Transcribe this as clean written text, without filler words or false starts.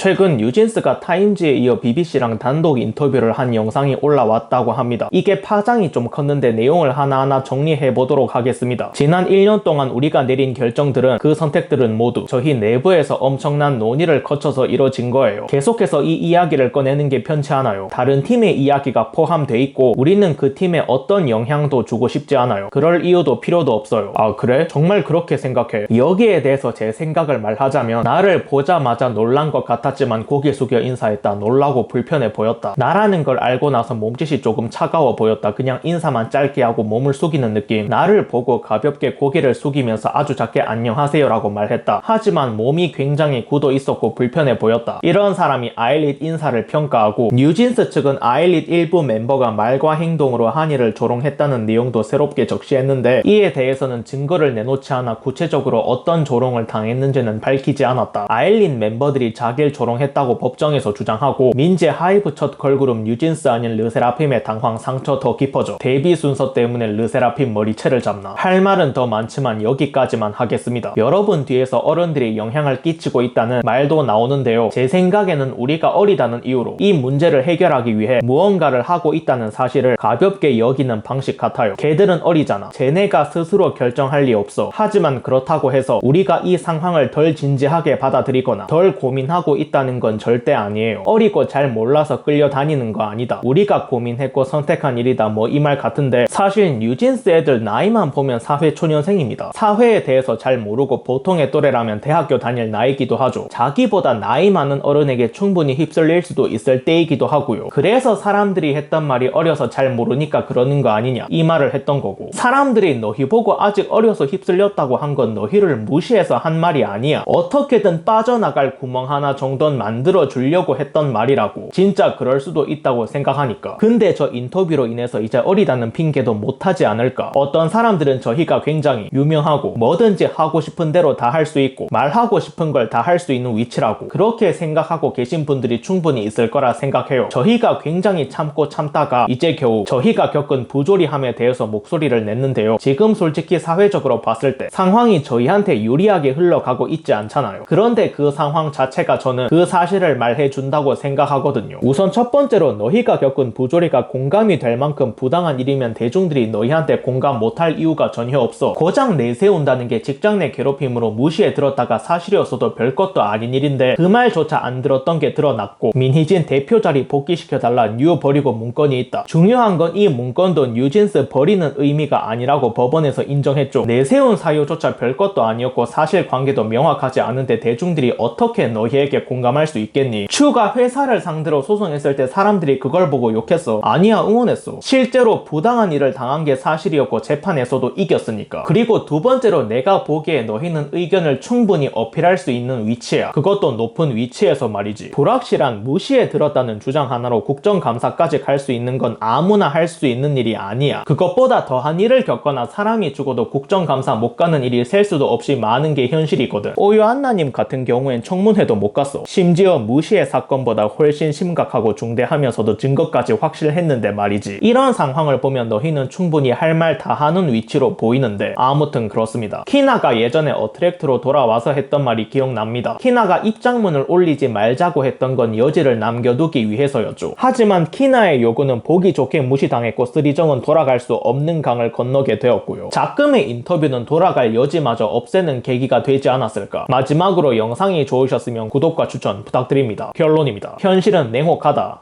최근 뉴진스가 타임지에 이어 BBC랑 단독 인터뷰를 한 영상이 올라왔다고 합니다. 이게 파장이 좀 컸는데 내용을 하나하나 정리해보도록 하겠습니다. 지난 1년 동안 우리가 내린 결정들은, 그 선택들은 모두 저희 내부에서 엄청난 논의를 거쳐서 이뤄진 거예요. 계속해서 이 이야기를 꺼내는 게 편치 않아요. 다른 팀의 이야기가 포함돼 있고 우리는 그 팀에 어떤 영향도 주고 싶지 않아요. 그럴 이유도 필요도 없어요. 아 그래? 정말 그렇게 생각해? 여기에 대해서 제 생각을 말하자면, 나를 보자마자 놀란 것 같았지만 고개 숙여 인사했다. 놀라고 불편해 보였다. 나라는 걸 알고 나서 몸짓이 조금 차가워 보였다. 그냥 인사만 짧게 하고 몸을 숙이는 느낌. 나를 보고 가볍게 고개를 숙이면서 아주 작게 안녕하세요 라고 말했다. 하지만 몸이 굉장히 굳어 있었고 불편해 보였다. 이런 사람이 아일릿 인사를 평가하고, 뉴진스 측은 아일릿 일부 멤버가 말과 행동으로 한이를 조롱했다는 내용도 새롭게 적시했는데, 이에 대해서는 증거를 내놓지 않아 구체적으로 어떤 조롱을 당했는지는 밝히지 않았다. 아일릿 멤버들이 자기를 조롱했다고 법정에서 주장하고, 민재 하이브 첫 걸그룹 뉴진스 아닌 르세라핌의 당황 상처 더 깊어져. 데뷔 순서 때문에 르세라핌 머리채를 잡나. 할 말은 더 많지만 여기까지만 하겠습니다. 여러분 뒤에서 어른들이 영향을 끼치고 있다는 말도 나오는데요. 제 생각에는 우리가 어리다는 이유로 이 문제를 해결하기 위해 무언가를 하고 있다는 사실을 가볍게 여기는 방식 같아요. 걔들은 어리잖아. 쟤네가 스스로 결정할 리 없어. 하지만 그렇다고 해서 우리가 이 상황을 덜 진지하게 받아들이거나 덜 고민하고 있다는 건 절대 아니에요. 어리고 잘 몰라서 끌려다니는 거 아니다. 우리가 고민했고 선택한 일이다. 뭐 이 말 같은데, 사실 뉴진스 애들 나이만 보면 사회초년생입니다. 사회에 대해서 잘 모르고 보통의 또래라면 대학교 다닐 나이기도 하죠. 자기보다 나이 많은 어른에게 충분히 휩쓸릴 수도 있을 때이기도 하고요. 그래서 사람들이 했던 말이 어려서 잘 모르니까 그러는 거 아니냐, 이 말을 했던 거고, 사람들이 너희 보고 아직 어려서 휩쓸렸다고 한 건 너희를 무시해서 한 말이 아니야. 어떻게든 빠져나갈 구멍 하나 정도는 만들어 주려고 했던 말이라고. 진짜 그럴 수도 있다고 생각하니까. 근데 저 인터뷰로 인해서 이제 어리다는 핑계도 못하지 않을까. 어떤 사람들은 저희가 굉장히 유명하고 뭐든지 하고 싶은 대로 다 할 수 있고 말하고 싶은 걸 다 할 수 있는 위치라고 그렇게 생각하고 계신 분들이 충분히 있을 거라 생각해요. 저희가 굉장히 참고 참다가 이제 겨우 저희가 겪은 부조리함에 대해서 목소리를 냈는데요. 지금 솔직히 사회적으로 봤을 때 상황이 저희한테 유리하게 흘러가고 있지 않잖아요. 그런데 그 상황 자체가 저는 그 사실을 말해준다고 생각하거든요. 우선 첫 번째로, 너희가 겪은 부조리가 공감이 될 만큼 부당한 일이면 대중들이 너희한테 공감 못할 이유가 전혀 없어. 고작 내세운다는 게 직장 내 괴롭힘으로 무시해 들었다가 사실이었어도 별것도 아닌 일인데 그 말조차 안 들었던 게 드러났고, 민희진 대표 자리 복귀시켜달라 뉴 버리고 문건이 있다. 중요한 건 이 문건도 뉴진스 버리는 의미가 아니라고 법원에서 인정했죠. 내세운 사유조차 별것도 아니었고 사실관계도 명확하지 않은데 대중들이 어떻게 너희에게 공감할 수 있겠니? 츄가 회사를 상대로 소송했을 때 사람들이 그걸 보고 욕했어? 아니야, 응원했어. 실제로 부당한 일을 당한 게 사실이었고 재판에서도 이겼으니까. 그리고 두 번째로, 내가 보기에 너희는 의견을 충분히 어필할 수 있는 위치야. 그것도 높은 위치에서 말이지. 불확실한 무시해 들었다는 주장 하나로 국정감사까지 갈 수 있는 건 아무나 할 수 있는 일이 아니야. 그것보다 더한 일을 겪거나 사람이 죽어도 국정감사 못 가는 일이 셀 수도 없이 많은 게 현실이거든. 오유안나님 같은 경우엔 청문회도 못 갔어. 심지어 무시해 사건보다 훨씬 심각하고 중대하면서도 증거까지 확실했는데 말이지. 이런 상황을 보면 너희는 충분히 할 말 다 하는 위치로 보이는데, 아무튼 그렇습니다. 키나가 예전에 어트랙트로 돌아와서 했던 말이 기억납니다. 키나가 입장문을 올리지 말자고 했던 건 여지를 남겨두기 위해서였죠. 하지만 키나의 요구는 보기 좋게 무시당했고 쓰리정은 돌아갈 수 없는 강을 건너게 되었고요. 작금의 인터뷰는 돌아갈 여지마저 없애는 계기가 되지 않았을까. 마지막으로 영상이 좋으셨으면 구독과 추천 부탁드립니다. 결론입니다. 현실은 냉혹하다.